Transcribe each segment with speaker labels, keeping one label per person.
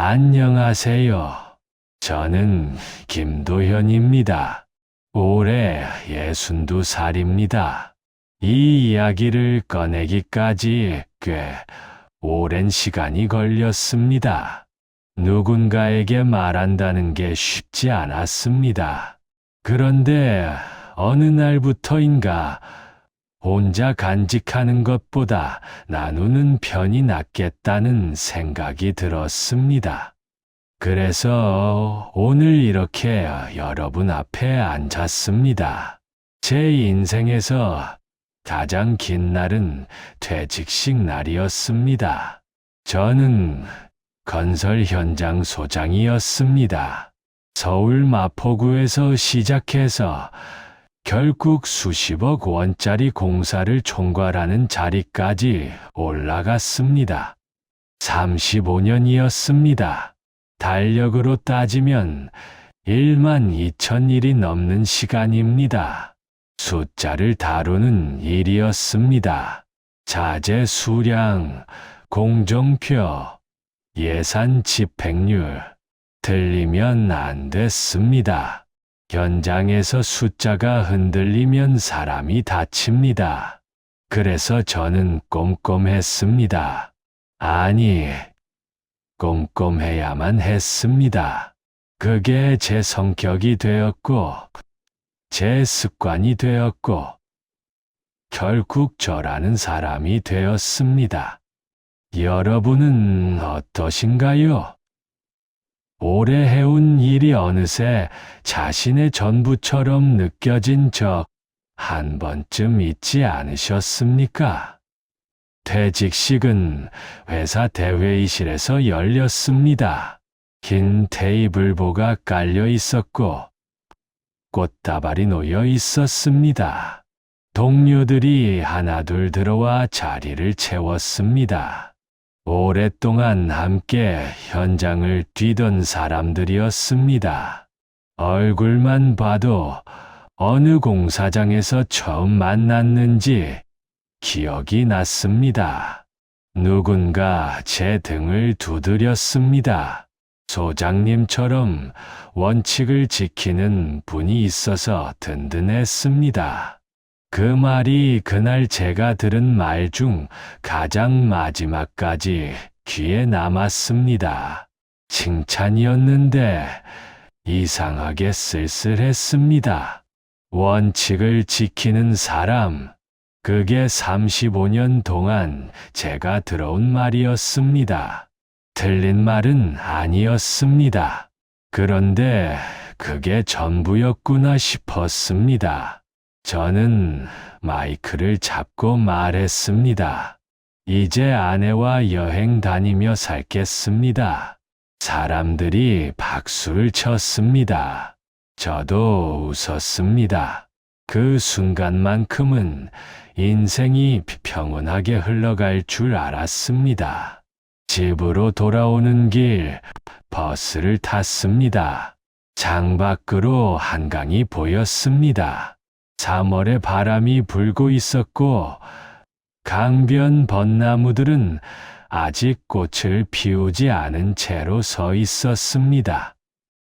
Speaker 1: 안녕하세요. 저는 김도현입니다. 올해 62살입니다. 이 이야기를 꺼내기까지 꽤 오랜 시간이 걸렸습니다. 누군가에게 말한다는 게 쉽지 않았습니다. 그런데 어느 날부터인가 혼자 간직하는 것보다 나누는 편이 낫겠다는 생각이 들었습니다. 그래서 오늘 이렇게 여러분 앞에 앉았습니다. 제 인생에서 가장 긴 날은 퇴직식 날이었습니다. 저는 건설 현장 소장이었습니다. 서울 마포구에서 시작해서 결국 수십억 원짜리 공사를 총괄하는 자리까지 올라갔습니다. 35년이었습니다. 달력으로 따지면 1만 2천 일이 넘는 시간입니다. 숫자를 다루는 일이었습니다. 자재 수량, 공정표, 예산 집행률, 틀리면 안 됐습니다. 현장에서 숫자가 흔들리면 사람이 다칩니다. 그래서 저는 꼼꼼했습니다. 아니, 꼼꼼해야만 했습니다. 그게 제 성격이 되었고, 제 습관이 되었고, 결국 저라는 사람이 되었습니다. 여러분은 어떠신가요? 오래 해온 일이 어느새 자신의 전부처럼 느껴진 적 한 번쯤 있지 않으셨습니까? 퇴직식은 회사 대회의실에서 열렸습니다. 긴 테이블보가 깔려 있었고 꽃다발이 놓여 있었습니다. 동료들이 하나둘 들어와 자리를 채웠습니다. 오랫동안 함께 현장을 뛰던 사람들이었습니다. 얼굴만 봐도 어느 공사장에서 처음 만났는지 기억이 났습니다. 누군가 제 등을 두드렸습니다. 소장님처럼 원칙을 지키는 분이 있어서 든든했습니다. 그 말이 그날 제가 들은 말 중 가장 마지막까지 귀에 남았습니다. 칭찬이었는데 이상하게 쓸쓸했습니다. 원칙을 지키는 사람, 그게 35년 동안 제가 들어온 말이었습니다. 틀린 말은 아니었습니다. 그런데 그게 전부였구나 싶었습니다. 저는 마이크를 잡고 말했습니다. 이제 아내와 여행 다니며 살겠습니다. 사람들이 박수를 쳤습니다. 저도 웃었습니다. 그 순간만큼은 인생이 평온하게 흘러갈 줄 알았습니다. 집으로 돌아오는 길 버스를 탔습니다. 창밖으로 한강이 보였습니다. 3월에 바람이 불고 있었고 강변 벚나무들은 아직 꽃을 피우지 않은 채로 서 있었습니다.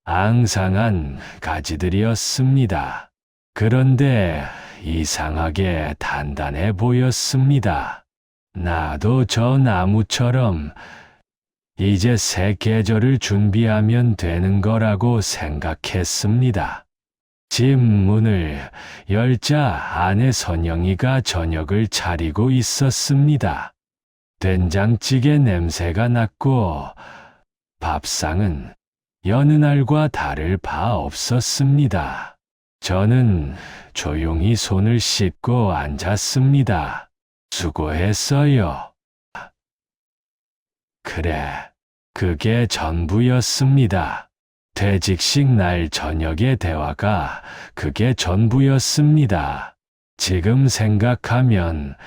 Speaker 1: 앙상한 가지들이었습니다. 그런데 이상하게 단단해 보였습니다. 나도 저 나무처럼 이제 새 계절을 준비하면 되는 거라고 생각했습니다. 집 문을 열자 아내 선영이가 저녁을 차리고 있었습니다. 된장찌개 냄새가 났고 밥상은 여느 날과 다를 바 없었습니다. 저는 조용히 손을 씻고 앉았습니다. 수고했어요. 그래, 그게 전부였습니다. 퇴직식 날 저녁의 대화가 그게 전부였습니다. 지금 생각하면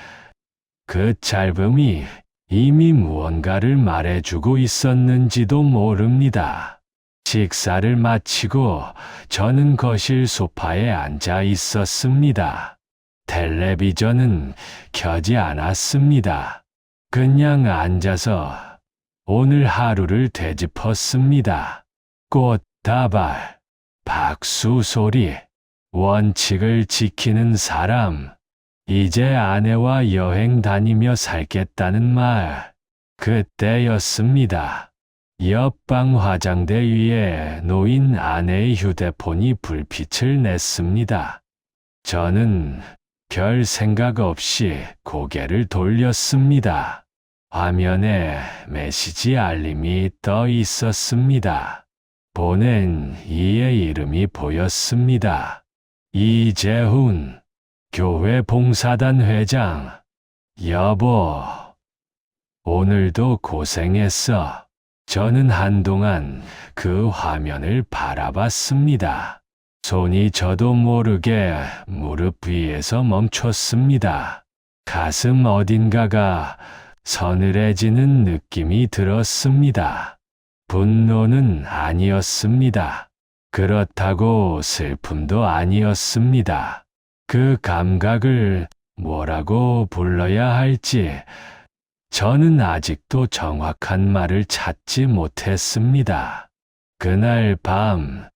Speaker 1: 그 짧음이 이미 무언가를 말해주고 있었는지도 모릅니다. 식사를 마치고 저는 거실 소파에 앉아 있었습니다. 텔레비전은 켜지 않았습니다. 그냥 앉아서 오늘 하루를 되짚었습니다. 꽃, 다발, 박수 소리, 원칙을 지키는 사람, 이제 아내와 여행 다니며 살겠다는 말, 그때였습니다. 옆방 화장대 위에 놓인 아내의 휴대폰이 불빛을 냈습니다. 저는 별 생각 없이 고개를 돌렸습니다. 화면에 메시지 알림이 떠 있었습니다. 보낸 이의 이름이 보였습니다. 이재훈, 교회 봉사단 회장. 여보, 오늘도 고생했어. 저는 한동안 그 화면을 바라봤습니다. 손이 저도 모르게 무릎 위에서 멈췄습니다. 가슴 어딘가가 서늘해지는 느낌이 들었습니다. 분노는 아니었습니다. 그렇다고 슬픔도 아니었습니다. 그 감각을 뭐라고 불러야 할지 저는 아직도 정확한 말을 찾지 못했습니다. 그날 밤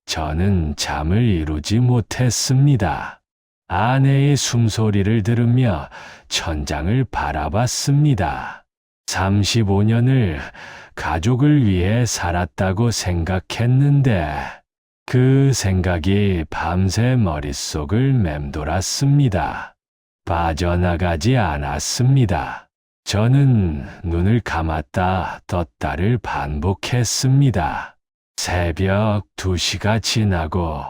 Speaker 1: 저는 잠을 이루지 못했습니다. 아내의 숨소리를 들으며 천장을 바라봤습니다. 35년을 가족을 위해 살았다고 생각했는데 그 생각이 밤새 머릿속을 맴돌았습니다. 빠져나가지 않았습니다. 저는 눈을 감았다 떴다를 반복했습니다. 새벽 2시가 지나고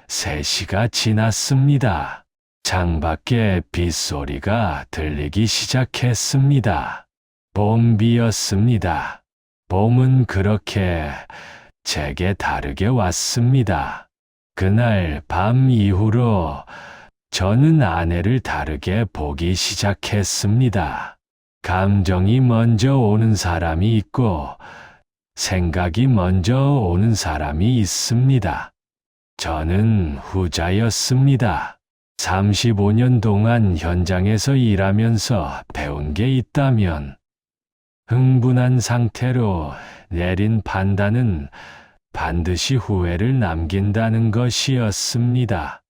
Speaker 1: 3시가 지났습니다. 창밖에 빗소리가 들리기 시작했습니다. 봄비였습니다. 봄은 그렇게 제게 다르게 왔습니다. 그날 밤 이후로 저는 아내를 다르게 보기 시작했습니다. 감정이 먼저 오는 사람이 있고 생각이 먼저 오는 사람이 있습니다. 저는 후자였습니다. 35년 동안 현장에서 일하면서 배운 게 있다면 흥분한 상태로 내린 판단은 반드시 후회를 남긴다는 것이었습니다.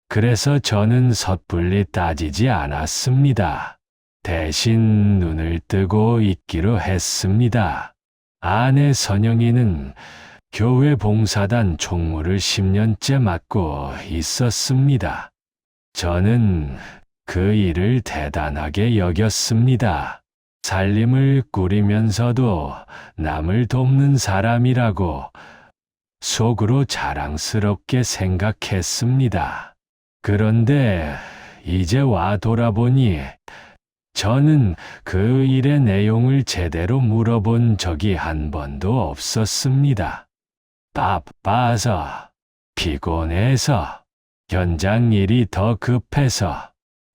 Speaker 1: 그래서 저는 섣불리 따지지 않았습니다. 대신 눈을 뜨고 있기로 했습니다. 아내 선영이는 교회 봉사단 총무를 10년째 맡고 있었습니다. 저는 그 일을 대단하게 여겼습니다. 살림을 꾸리면서도 남을 돕는 사람이라고 속으로 자랑스럽게 생각했습니다. 그런데 이제 와 돌아보니 저는 그 일의 내용을 제대로 물어본 적이 한 번도 없었습니다. 바빠서, 피곤해서, 현장 일이 더 급해서.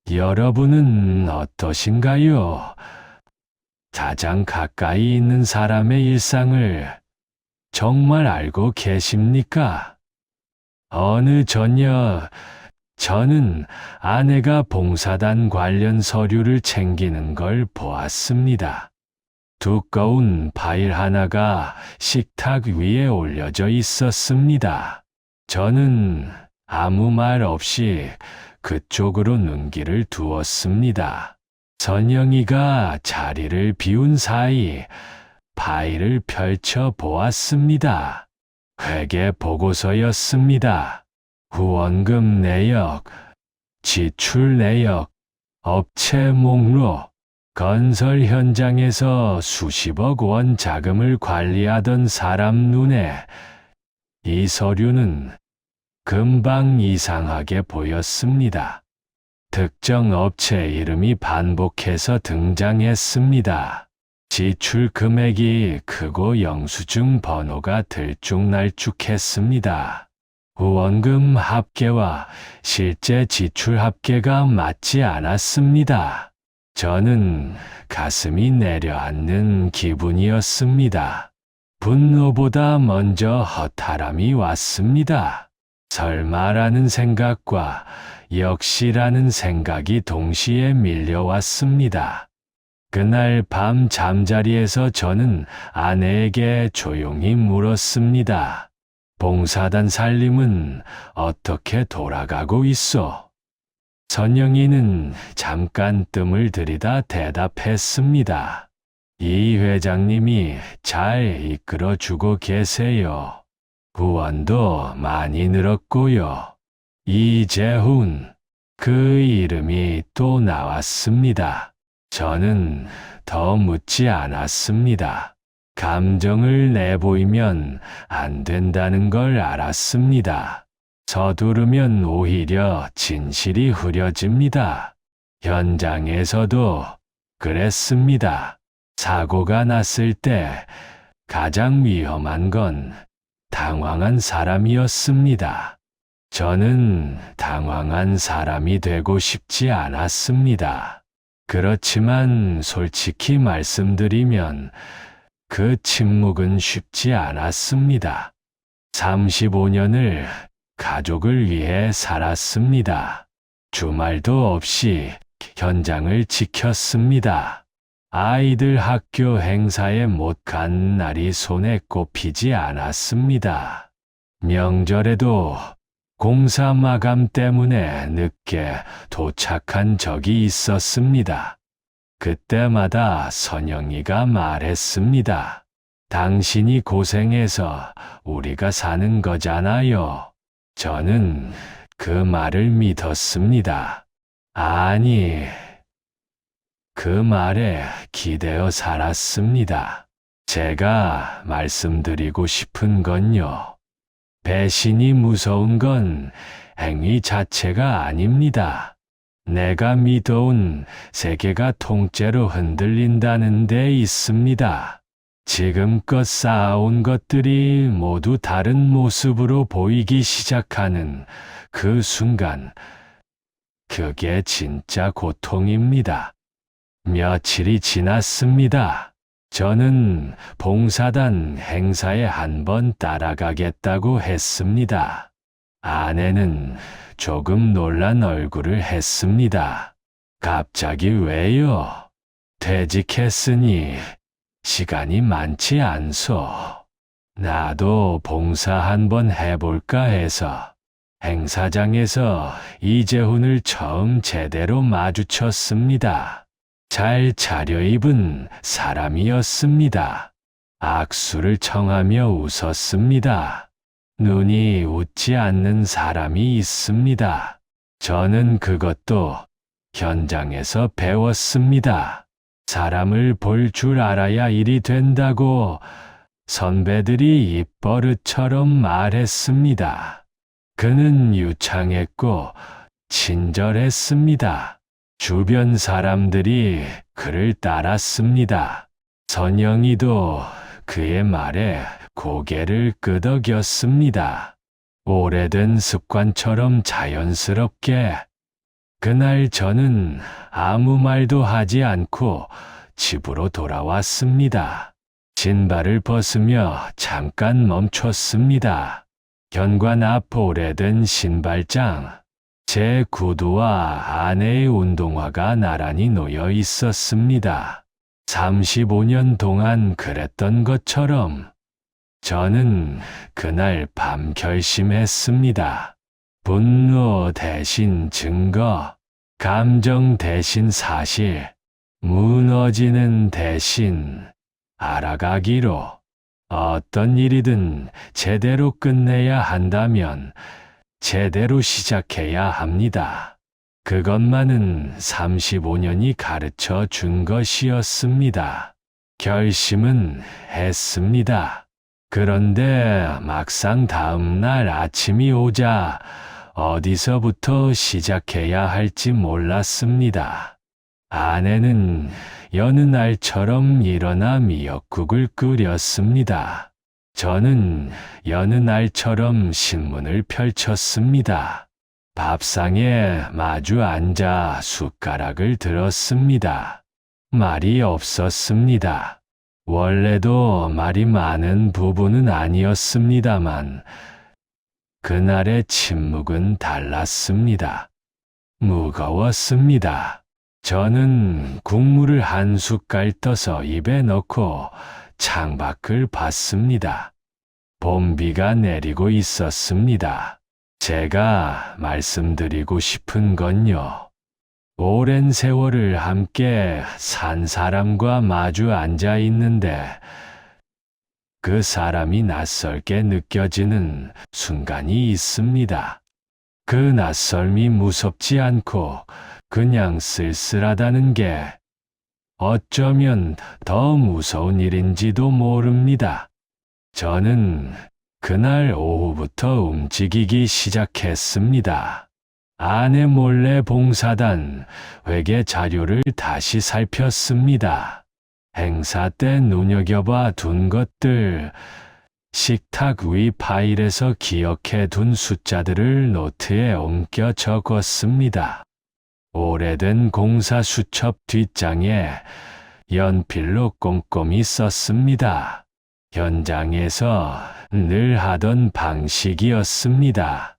Speaker 1: 여러분은 어떠신가요? 가장 가까이 있는 사람의 일상을 정말 알고 계십니까? 어느 저녁, 저는 아내가 봉사단 관련 서류를 챙기는 걸 보았습니다. 두꺼운 파일 하나가 식탁 위에 올려져 있었습니다. 저는 아무 말 없이 그쪽으로 눈길을 두었습니다. 선영이가 자리를 비운 사이 파일을 펼쳐 보았습니다. 회계 보고서였습니다. 후원금 내역, 지출 내역, 업체 목록, 건설 현장에서 수십억 원 자금을 관리하던 사람 눈에 이 서류는 금방 이상하게 보였습니다. 특정 업체 이름이 반복해서 등장했습니다. 지출 금액이 크고 영수증 번호가 들쭉날쭉했습니다. 후원금 합계와 실제 지출 합계가 맞지 않았습니다. 저는 가슴이 내려앉는 기분이었습니다. 분노보다 먼저 허탈함이 왔습니다. 설마라는 생각과 역시라는 생각이 동시에 밀려왔습니다. 그날 밤 잠자리에서 저는 아내에게 조용히 물었습니다. 봉사단 살림은 어떻게 돌아가고 있어? 선영이는 잠깐 뜸을 들이다 대답했습니다. 이 회장님이 잘 이끌어주고 계세요. 후원도 많이 늘었고요. 이재훈, 그 이름이 또 나왔습니다. 저는 더 묻지 않았습니다. 감정을 내보이면 안 된다는 걸 알았습니다. 서두르면 오히려 진실이 흐려집니다. 현장에서도 그랬습니다. 사고가 났을 때 가장 위험한 건 당황한 사람이었습니다. 저는 당황한 사람이 되고 싶지 않았습니다. 그렇지만 솔직히 말씀드리면 그 침묵은 쉽지 않았습니다. 35년을 가족을 위해 살았습니다. 주말도 없이 현장을 지켰습니다. 아이들 학교 행사에 못 간 날이 손에 꼽히지 않았습니다. 명절에도 공사 마감 때문에 늦게 도착한 적이 있었습니다. 그때마다 선영이가 말했습니다. 당신이 고생해서 우리가 사는 거잖아요. 저는 그 말을 믿었습니다. 아니, 그 말에 기대어 살았습니다. 제가 말씀드리고 싶은 건요. 배신이 무서운 건 행위 자체가 아닙니다. 내가 믿어온 세계가 통째로 흔들린다는 데 있습니다. 지금껏 쌓아온 것들이 모두 다른 모습으로 보이기 시작하는 그 순간, 그게 진짜 고통입니다. 며칠이 지났습니다. 저는 봉사단 행사에 한번 따라가겠다고 했습니다. 아내는 조금 놀란 얼굴을 했습니다. 갑자기 왜요? 퇴직했으니 시간이 많지 않소. 나도 봉사 한번 해볼까 해서. 행사장에서 이재훈을 처음 제대로 마주쳤습니다. 잘 차려입은 사람이었습니다. 악수를 청하며 웃었습니다. 눈이 웃지 않는 사람이 있습니다. 저는 그것도 현장에서 배웠습니다. 사람을 볼 줄 알아야 일이 된다고 선배들이 입버릇처럼 말했습니다. 그는 유창했고 친절했습니다. 주변 사람들이 그를 따랐습니다. 선영이도 그의 말에 고개를 끄덕였습니다. 오래된 습관처럼 자연스럽게. 그날 저는 아무 말도 하지 않고 집으로 돌아왔습니다. 신발을 벗으며 잠깐 멈췄습니다. 현관 앞 오래된 신발장. 제 구두와 아내의 운동화가 나란히 놓여 있었습니다. 35년 동안 그랬던 것처럼 저는 그날 밤 결심했습니다. 분노 대신 증거, 감정 대신 사실, 무너지는 대신 알아가기로. 어떤 일이든 제대로 끝내야 한다면 제대로 시작해야 합니다. 그것만은 35년이 가르쳐 준 것이었습니다. 결심은 했습니다. 그런데 막상 다음 날 아침이 오자 어디서부터 시작해야 할지 몰랐습니다. 아내는 여느 날처럼 일어나 미역국을 끓였습니다. 저는 여느 날처럼 신문을 펼쳤습니다. 밥상에 마주 앉아 숟가락을 들었습니다. 말이 없었습니다. 원래도 말이 많은 부부는 아니었습니다만 그날의 침묵은 달랐습니다. 무거웠습니다. 저는 국물을 한 숟갈 떠서 입에 넣고 창밖을 봤습니다. 봄비가 내리고 있었습니다. 제가 말씀드리고 싶은 건요. 오랜 세월을 함께 산 사람과 마주 앉아 있는데 그 사람이 낯설게 느껴지는 순간이 있습니다. 그 낯설미 무섭지 않고 그냥 쓸쓸하다는 게 어쩌면 더 무서운 일인지도 모릅니다. 저는 그날 오후부터 움직이기 시작했습니다. 아내 몰래 봉사단 회계 자료를 다시 살폈습니다. 행사 때 눈여겨봐 둔 것들, 식탁 위 파일에서 기억해 둔 숫자들을 노트에 옮겨 적었습니다. 오래된 공사 수첩 뒷장에 연필로 꼼꼼히 썼습니다. 현장에서 늘 하던 방식이었습니다.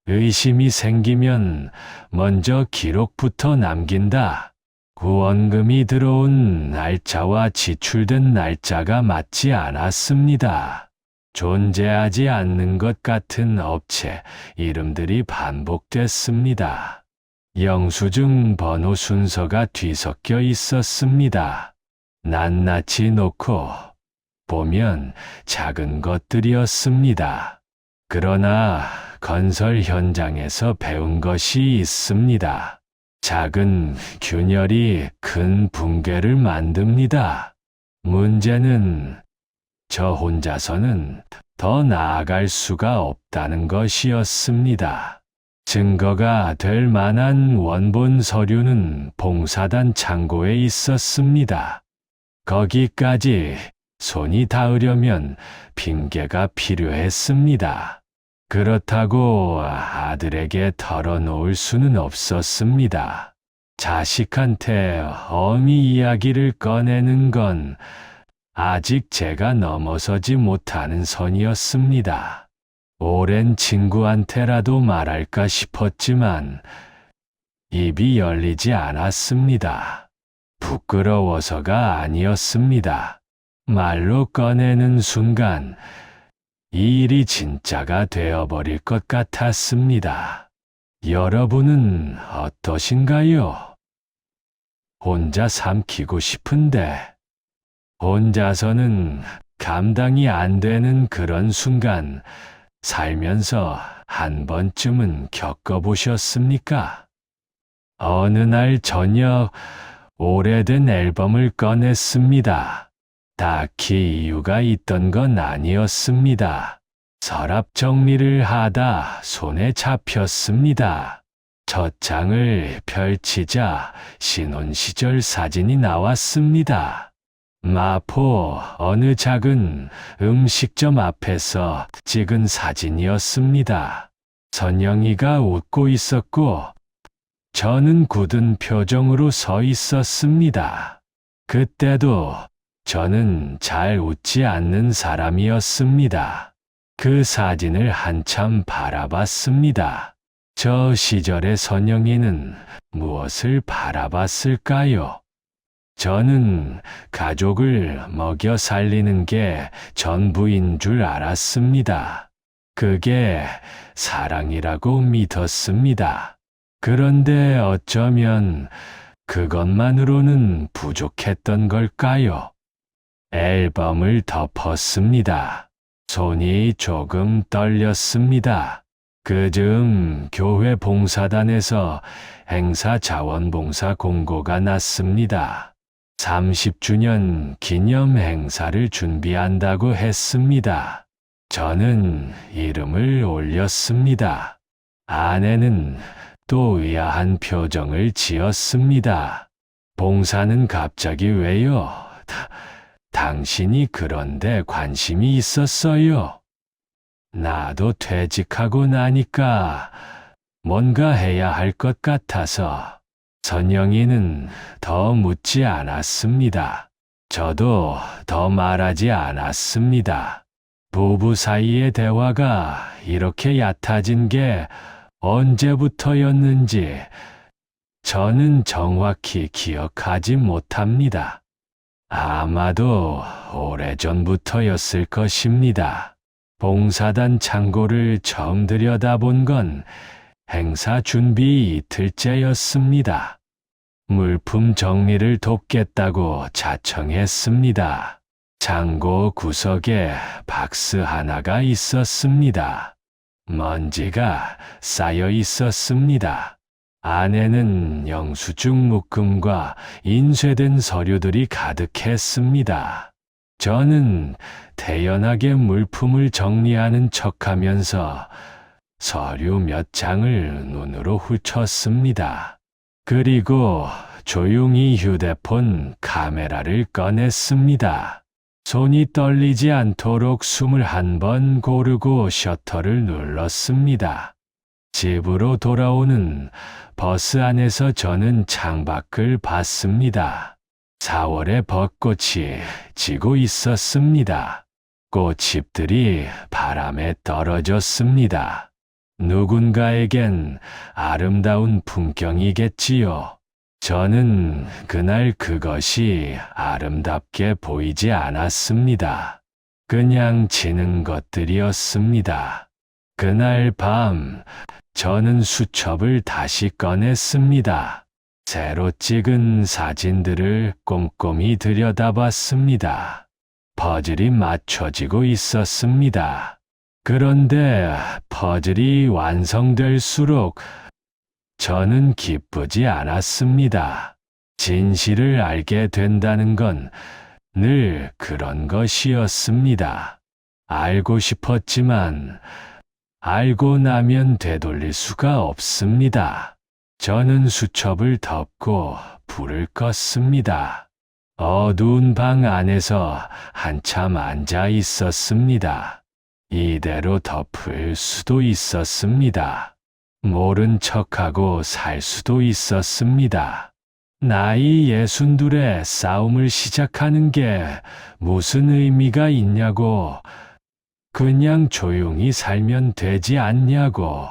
Speaker 1: 의심이 생기면 먼저 기록부터 남긴다. 후원금이 들어온 날짜와 지출된 날짜가 맞지 않았습니다. 존재하지 않는 것 같은 업체 이름들이 반복됐습니다. 영수증 번호 순서가 뒤섞여 있었습니다. 낱낱이 놓고 보면 작은 것들이었습니다. 그러나 건설 현장에서 배운 것이 있습니다. 작은 균열이 큰 붕괴를 만듭니다. 문제는 저 혼자서는 더 나아갈 수가 없다는 것이었습니다. 증거가 될 만한 원본 서류는 봉사단 창고에 있었습니다. 거기까지 손이 닿으려면 핑계가 필요했습니다. 그렇다고 아들에게 털어놓을 수는 없었습니다. 자식한테 어미 이야기를 꺼내는 건 아직 제가 넘어서지 못하는 선이었습니다. 오랜 친구한테라도 말할까 싶었지만 입이 열리지 않았습니다. 부끄러워서가 아니었습니다. 말로 꺼내는 순간 이 일이 진짜가 되어버릴 것 같았습니다. 여러분은 어떠신가요? 혼자 삼키고 싶은데 혼자서는 감당이 안 되는 그런 순간 살면서 한 번쯤은 겪어보셨습니까? 어느 날 저녁 오래된 앨범을 꺼냈습니다. 딱히 이유가 있던 건 아니었습니다. 서랍 정리를 하다 손에 잡혔습니다. 첫 장을 펼치자 신혼시절 사진이 나왔습니다. 마포 어느 작은 음식점 앞에서 찍은 사진이었습니다. 선영이가 웃고 있었고 저는 굳은 표정으로 서 있었습니다. 그때도 저는 잘 웃지 않는 사람이었습니다. 그 사진을 한참 바라봤습니다. 저 시절의 선영이는 무엇을 바라봤을까요? 저는 가족을 먹여 살리는 게 전부인 줄 알았습니다. 그게 사랑이라고 믿었습니다. 그런데 어쩌면 그것만으로는 부족했던 걸까요? 앨범을 덮었습니다. 손이 조금 떨렸습니다. 그즈음 교회 봉사단에서 행사 자원봉사 공고가 났습니다. 30주년 기념 행사를 준비한다고 했습니다. 저는 이름을 올렸습니다. 아내는 또 의아한 표정을 지었습니다. 봉사는 갑자기 왜요? 당신이 그런데 관심이 있었어요. 나도 퇴직하고 나니까 뭔가 해야 할 것 같아서. 선영이는 더 묻지 않았습니다. 저도 더 말하지 않았습니다. 부부 사이의 대화가 이렇게 얕아진 게 언제부터였는지 저는 정확히 기억하지 못합니다. 아마도 오래전부터였을 것입니다. 봉사단 창고를 처음 들여다본 건 행사 준비 이틀째였습니다. 물품 정리를 돕겠다고 자청했습니다. 창고 구석에 박스 하나가 있었습니다. 먼지가 쌓여 있었습니다. 안에는 영수증 묶음과 인쇄된 서류들이 가득했습니다. 저는 태연하게 물품을 정리하는 척하면서 서류 몇 장을 눈으로 훑었습니다. 그리고 조용히 휴대폰 카메라를 꺼냈습니다. 손이 떨리지 않도록 숨을 한 번 고르고 셔터를 눌렀습니다. 집으로 돌아오는 버스 안에서 저는 창밖을 봤습니다. 4월의 벚꽃이 지고 있었습니다. 꽃잎들이 바람에 떨어졌습니다. 누군가에겐 아름다운 풍경이겠지요. 저는 그날 그것이 아름답게 보이지 않았습니다. 그냥 지는 것들이었습니다. 그날 밤, 저는 수첩을 다시 꺼냈습니다. 새로 찍은 사진들을 꼼꼼히 들여다봤습니다. 퍼즐이 맞춰지고 있었습니다. 그런데 퍼즐이 완성될수록 저는 기쁘지 않았습니다. 진실을 알게 된다는 건 늘 그런 것이었습니다. 알고 싶었지만 알고 나면 되돌릴 수가 없습니다. 저는 수첩을 덮고 불을 껐습니다. 어두운 방 안에서 한참 앉아 있었습니다. 이대로 덮을 수도 있었습니다. 모른 척하고 살 수도 있었습니다. 나이 62에 싸움을 시작하는 게 무슨 의미가 있냐고, 그냥 조용히 살면 되지 않냐고.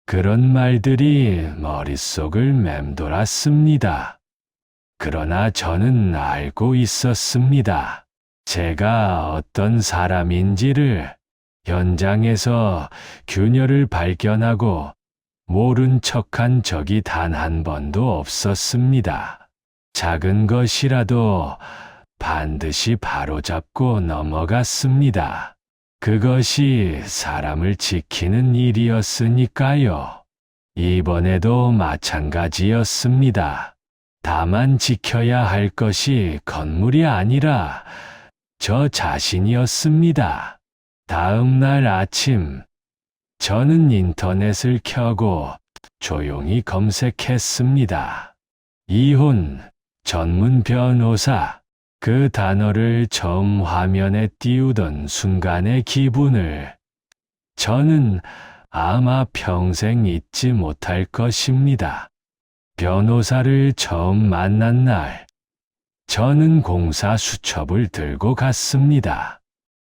Speaker 1: 그런 말들이 머릿속을 맴돌았습니다. 그러나 저는 알고 있었습니다. 제가 어떤 사람인지를. 현장에서 균열을 발견하고 모른 척한 적이 단 한 번도 없었습니다. 작은 것이라도 반드시 바로잡고 넘어갔습니다. 그것이 사람을 지키는 일이었으니까요. 이번에도 마찬가지였습니다. 다만 지켜야 할 것이 건물이 아니라 저 자신이었습니다. 다음 날 아침, 저는 인터넷을 켜고 조용히 검색했습니다. 이혼, 전문 변호사, 그 단어를 처음 화면에 띄우던 순간의 기분을 저는 아마 평생 잊지 못할 것입니다. 변호사를 처음 만난 날, 저는 공사 수첩을 들고 갔습니다.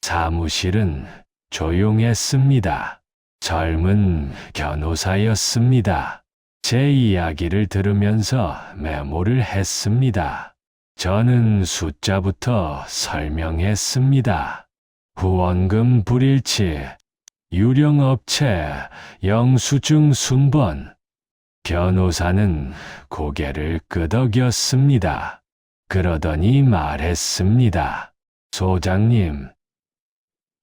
Speaker 1: 사무실은 조용했습니다. 젊은 변호사였습니다. 제 이야기를 들으면서 메모를 했습니다. 저는 숫자부터 설명했습니다. 후원금 불일치, 유령업체, 영수증 순번. 변호사는 고개를 끄덕였습니다. 그러더니 말했습니다. 소장님,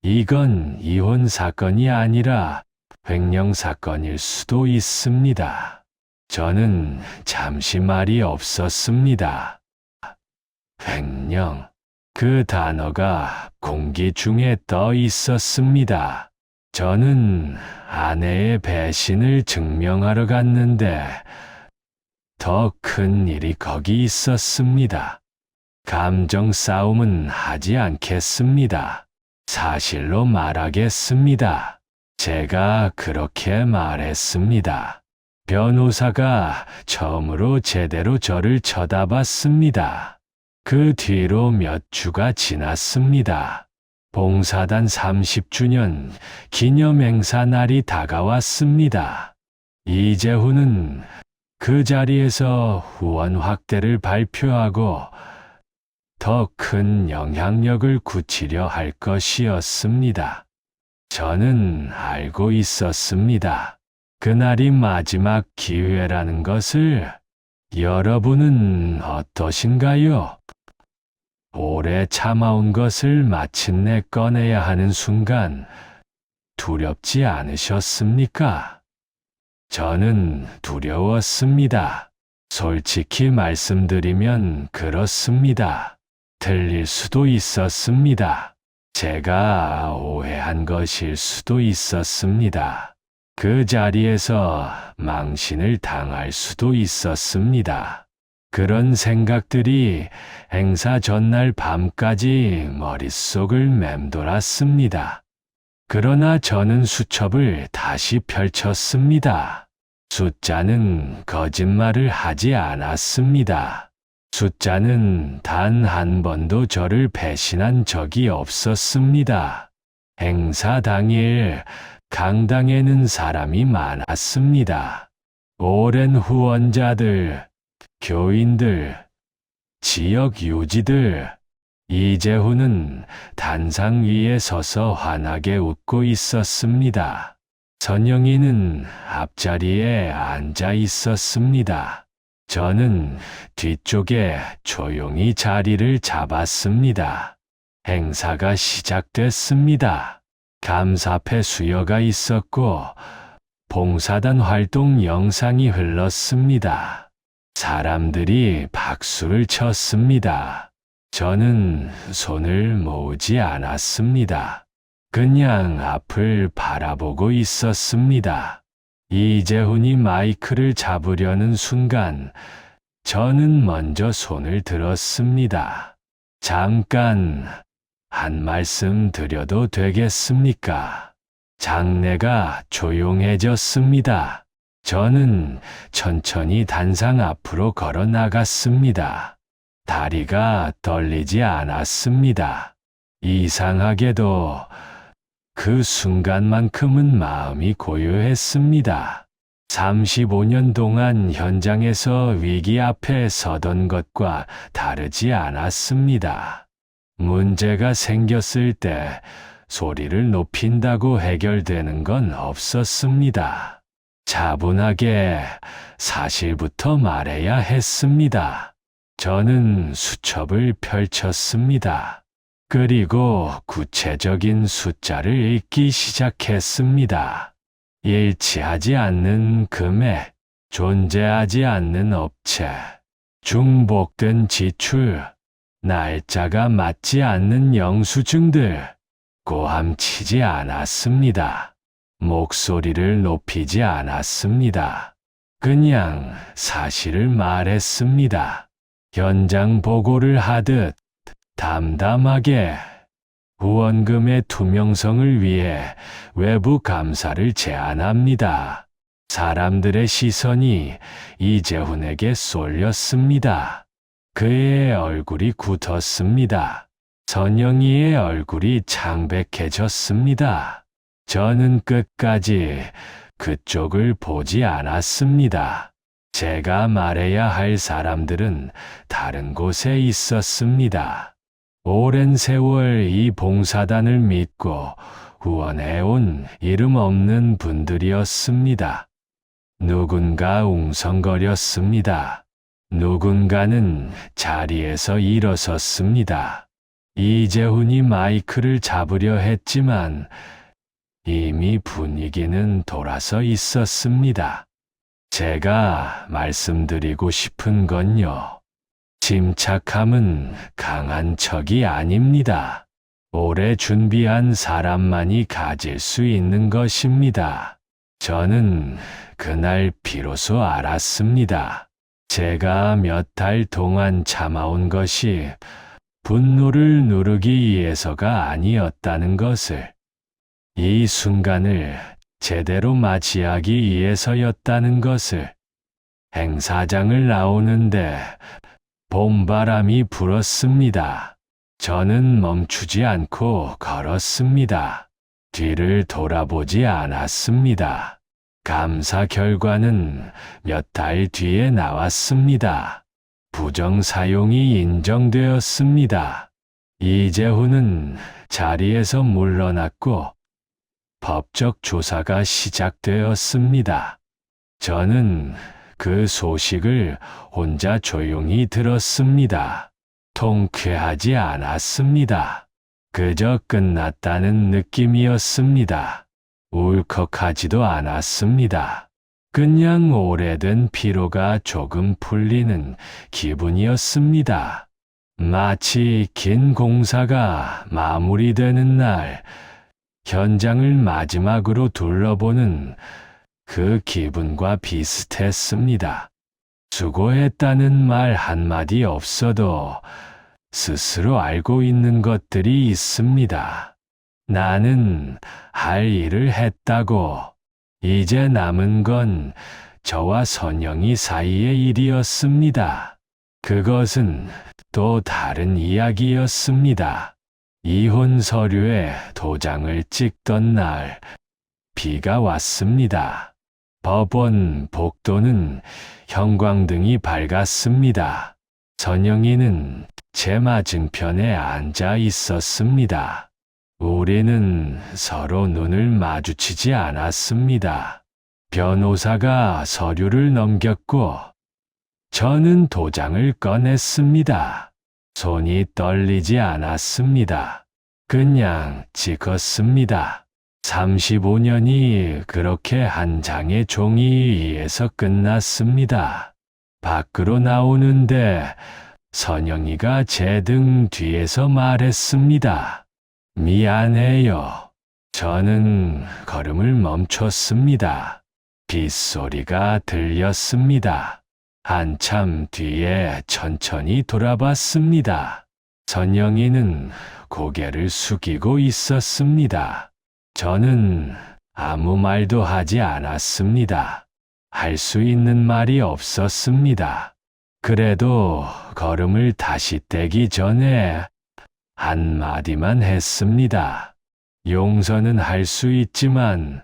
Speaker 1: 이건 이혼 사건이 아니라 횡령 사건일 수도 있습니다. 저는 잠시 말이 없었습니다. 횡령. 그 단어가 공기 중에 떠 있었습니다. 저는 아내의 배신을 증명하러 갔는데 더 큰 일이 거기 있었습니다. 감정 싸움은 하지 않겠습니다. 사실로 말하겠습니다. 제가 그렇게 말했습니다. 변호사가 처음으로 제대로 저를 쳐다봤습니다. 그 뒤로 몇 주가 지났습니다. 봉사단 30주년 기념행사 날이 다가왔습니다. 이재훈은 그 자리에서 후원 확대를 발표하고 더 큰 영향력을 굳히려 할 것이었습니다. 저는 알고 있었습니다. 그날이 마지막 기회라는 것을. 여러분은 어떠신가요? 오래 참아온 것을 마침내 꺼내야 하는 순간 두렵지 않으셨습니까? 저는 두려웠습니다. 솔직히 말씀드리면 그렇습니다. 틀릴 수도 있었습니다. 제가 오해한 것일 수도 있었습니다. 그 자리에서 망신을 당할 수도 있었습니다. 그런 생각들이 행사 전날 밤까지 머릿속을 맴돌았습니다. 그러나 저는 수첩을 다시 펼쳤습니다. 숫자는 거짓말을 하지 않았습니다. 숫자는 단 한 번도 저를 배신한 적이 없었습니다. 행사 당일 강당에는 사람이 많았습니다. 오랜 후원자들, 교인들, 지역 유지들. 이재훈은 단상 위에 서서 환하게 웃고 있었습니다. 선영이는 앞자리에 앉아 있었습니다. 저는 뒤쪽에 조용히 자리를 잡았습니다. 행사가 시작됐습니다. 감사패 수여가 있었고 봉사단 활동 영상이 흘렀습니다. 사람들이 박수를 쳤습니다. 저는 손을 모으지 않았습니다. 그냥 앞을 바라보고 있었습니다. 이재훈이 마이크를 잡으려는 순간 저는 먼저 손을 들었습니다. 잠깐 한 말씀 드려도 되겠습니까? 장내가 조용해졌습니다. 저는 천천히 단상 앞으로 걸어 나갔습니다. 다리가 떨리지 않았습니다. 이상하게도 그 순간만큼은 마음이 고요했습니다. 35년 동안 현장에서 위기 앞에 서던 것과 다르지 않았습니다. 문제가 생겼을 때 소리를 높인다고 해결되는 건 없었습니다. 차분하게 사실부터 말해야 했습니다. 저는 수첩을 펼쳤습니다. 그리고 구체적인 숫자를 읽기 시작했습니다. 일치하지 않는 금액, 존재하지 않는 업체, 중복된 지출, 날짜가 맞지 않는 영수증들. 고함치지 않았습니다. 목소리를 높이지 않았습니다. 그냥 사실을 말했습니다. 현장 보고를 하듯 담담하게. 후원금의 투명성을 위해 외부 감사를 제안합니다. 사람들의 시선이 이재훈에게 쏠렸습니다. 그의 얼굴이 굳었습니다. 선영이의 얼굴이 창백해졌습니다. 저는 끝까지 그쪽을 보지 않았습니다. 제가 말해야 할 사람들은 다른 곳에 있었습니다. 오랜 세월 이 봉사단을 믿고 후원해온 이름 없는 분들이었습니다. 누군가 웅성거렸습니다. 누군가는 자리에서 일어섰습니다. 이재훈이 마이크를 잡으려 했지만 이미 분위기는 돌아서 있었습니다. 제가 말씀드리고 싶은 건요. 침착함은 강한 척이 아닙니다. 오래 준비한 사람만이 가질 수 있는 것입니다. 저는 그날 비로소 알았습니다. 제가 몇 달 동안 참아온 것이 분노를 누르기 위해서가 아니었다는 것을, 이 순간을 제대로 맞이하기 위해서였다는 것을. 행사장을 나오는데 봄바람이 불었습니다. 저는 멈추지 않고 걸었습니다. 뒤를 돌아보지 않았습니다. 감사 결과는 몇 달 뒤에 나왔습니다. 부정 사용이 인정되었습니다. 이재훈은 자리에서 물러났고 법적 조사가 시작되었습니다. 저는 그 소식을 혼자 조용히 들었습니다. 통쾌하지 않았습니다. 그저 끝났다는 느낌이었습니다. 울컥하지도 않았습니다. 그냥 오래된 피로가 조금 풀리는 기분이었습니다. 마치 긴 공사가 마무리되는 날, 현장을 마지막으로 둘러보는 그 기분과 비슷했습니다. 수고했다는 말 한마디 없어도 스스로 알고 있는 것들이 있습니다. 나는 할 일을 했다고. 이제 남은 건 저와 선영이 사이의 일이었습니다. 그것은 또 다른 이야기였습니다. 이혼 서류에 도장을 찍던 날, 비가 왔습니다. 법원 복도는 형광등이 밝았습니다. 선영이는 제 맞은편에 앉아 있었습니다. 우리는 서로 눈을 마주치지 않았습니다. 변호사가 서류를 넘겼고, 저는 도장을 꺼냈습니다. 손이 떨리지 않았습니다. 그냥 찍었습니다. 35년이 그렇게 한 장의 종이에서 끝났습니다. 밖으로 나오는데 선영이가 제 등 뒤에서 말했습니다. 미안해요. 저는 걸음을 멈췄습니다. 빗소리가 들렸습니다. 한참 뒤에 천천히 돌아봤습니다. 선영이는 고개를 숙이고 있었습니다. 저는 아무 말도 하지 않았습니다. 할 수 있는 말이 없었습니다. 그래도 걸음을 다시 떼기 전에 한마디만 했습니다. 용서는 할 수 있지만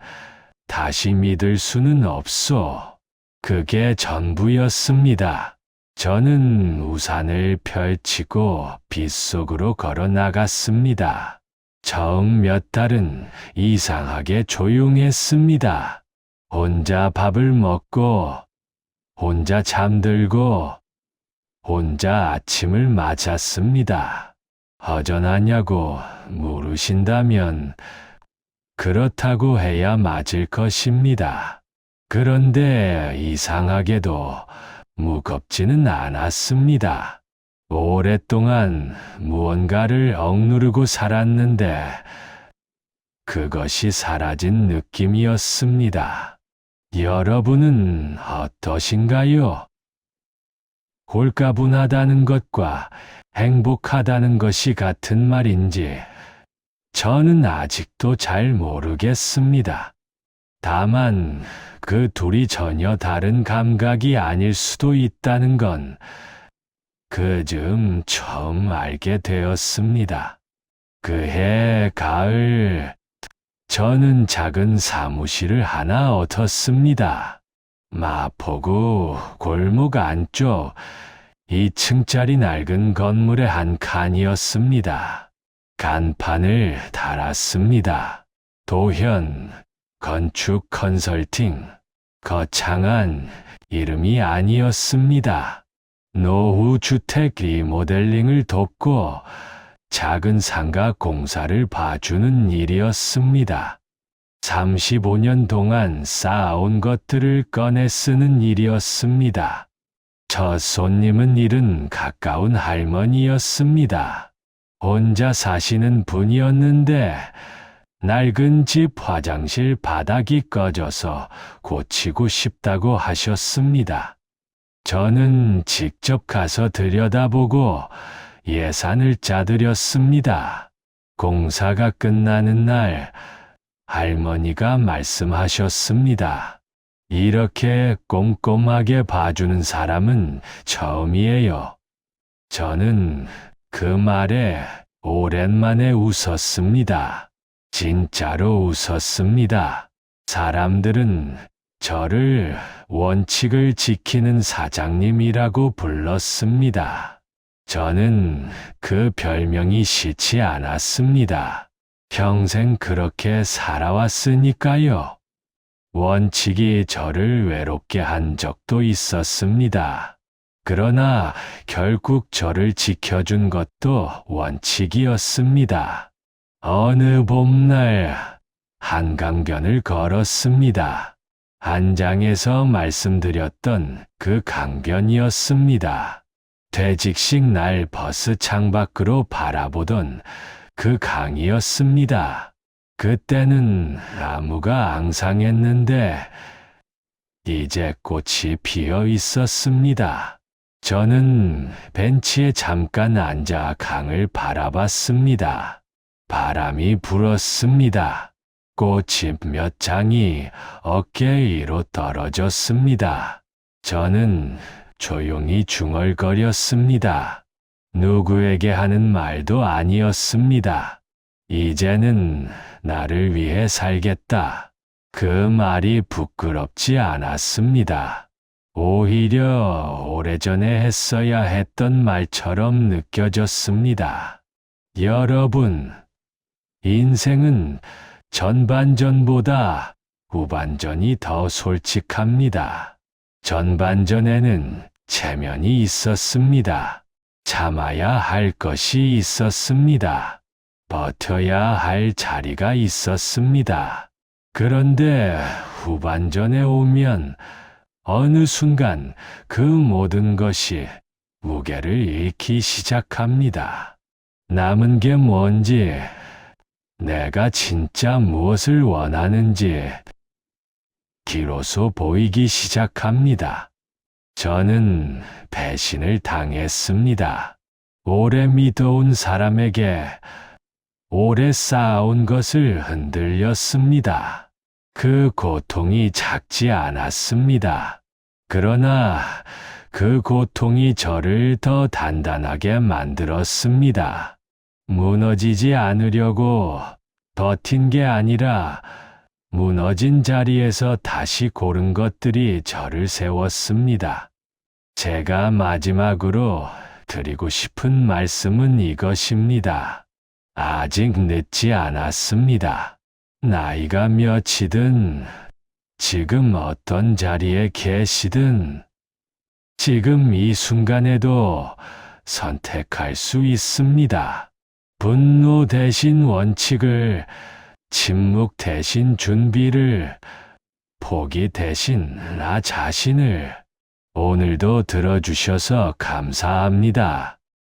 Speaker 1: 다시 믿을 수는 없소. 그게 전부였습니다. 저는 우산을 펼치고 빗속으로 걸어 나갔습니다. 처음 몇 달은 이상하게 조용했습니다. 혼자 밥을 먹고, 혼자 잠들고, 혼자 아침을 맞았습니다. 허전하냐고 물으신다면 그렇다고 해야 맞을 것입니다. 그런데 이상하게도 무겁지는 않았습니다. 오랫동안 무언가를 억누르고 살았는데 그것이 사라진 느낌이었습니다. 여러분은 어떠신가요? 홀가분하다는 것과 행복하다는 것이 같은 말인지 저는 아직도 잘 모르겠습니다. 다만 그 둘이 전혀 다른 감각이 아닐 수도 있다는 건 그즈음 처음 알게 되었습니다. 그해 가을, 저는 작은 사무실을 하나 얻었습니다. 마포구 골목 안쪽 2층짜리 낡은 건물의 한 칸이었습니다. 간판을 달았습니다. 도현 건축 컨설팅. 거창한 이름이 아니었습니다. 노후 주택 리모델링을 돕고 작은 상가 공사를 봐주는 일이었습니다. 35년 동안 쌓아온 것들을 꺼내 쓰는 일이었습니다. 첫 손님은 일은 가까운 할머니였습니다. 혼자 사시는 분이었는데 낡은 집 화장실 바닥이 꺼져서 고치고 싶다고 하셨습니다. 저는 직접 가서 들여다보고 예산을 짜드렸습니다. 공사가 끝나는 날 할머니가 말씀하셨습니다. 이렇게 꼼꼼하게 봐주는 사람은 처음이에요. 저는 그 말에 오랜만에 웃었습니다. 진짜로 웃었습니다. 사람들은 저를 원칙을 지키는 사장님이라고 불렀습니다. 저는 그 별명이 싫지 않았습니다. 평생 그렇게 살아왔으니까요. 원칙이 저를 외롭게 한 적도 있었습니다. 그러나 결국 저를 지켜준 것도 원칙이었습니다. 어느 봄날 한강변을 걸었습니다. 한장에서 말씀드렸던 그 강변이었습니다. 되직식 날 버스 창밖으로 바라보던 그 강이었습니다. 그때는 나무가 앙상했는데 이제 꽃이 피어 있었습니다. 저는 벤치에 잠깐 앉아 강을 바라봤습니다. 바람이 불었습니다. 꽃이 몇 장이 어깨 위로 떨어졌습니다. 저는 조용히 중얼거렸습니다. 누구에게 하는 말도 아니었습니다. 이제는 나를 위해 살겠다. 그 말이 부끄럽지 않았습니다. 오히려 오래전에 했어야 했던 말처럼 느껴졌습니다. 여러분, 인생은 전반전보다 후반전이 더 솔직합니다. 전반전에는 체면이 있었습니다. 참아야 할 것이 있었습니다. 버텨야 할 자리가 있었습니다. 그런데 후반전에 오면 어느 순간 그 모든 것이 무게를 잃기 시작합니다. 남은 게 뭔지, 내가 진짜 무엇을 원하는지 비로소 보이기 시작합니다. 저는 배신을 당했습니다. 오래 믿어온 사람에게 오래 쌓아온 것을 흔들렸습니다. 그 고통이 작지 않았습니다. 그러나 그 고통이 저를 더 단단하게 만들었습니다. 무너지지 않으려고 버틴 게 아니라 무너진 자리에서 다시 고른 것들이 저를 세웠습니다. 제가 마지막으로 드리고 싶은 말씀은 이것입니다. 아직 늦지 않았습니다. 나이가 몇이든, 지금 어떤 자리에 계시든, 지금 이 순간에도 선택할 수 있습니다. 분노 대신 원칙을, 침묵 대신 준비를, 포기 대신 나 자신을. 오늘도 들어주셔서 감사합니다.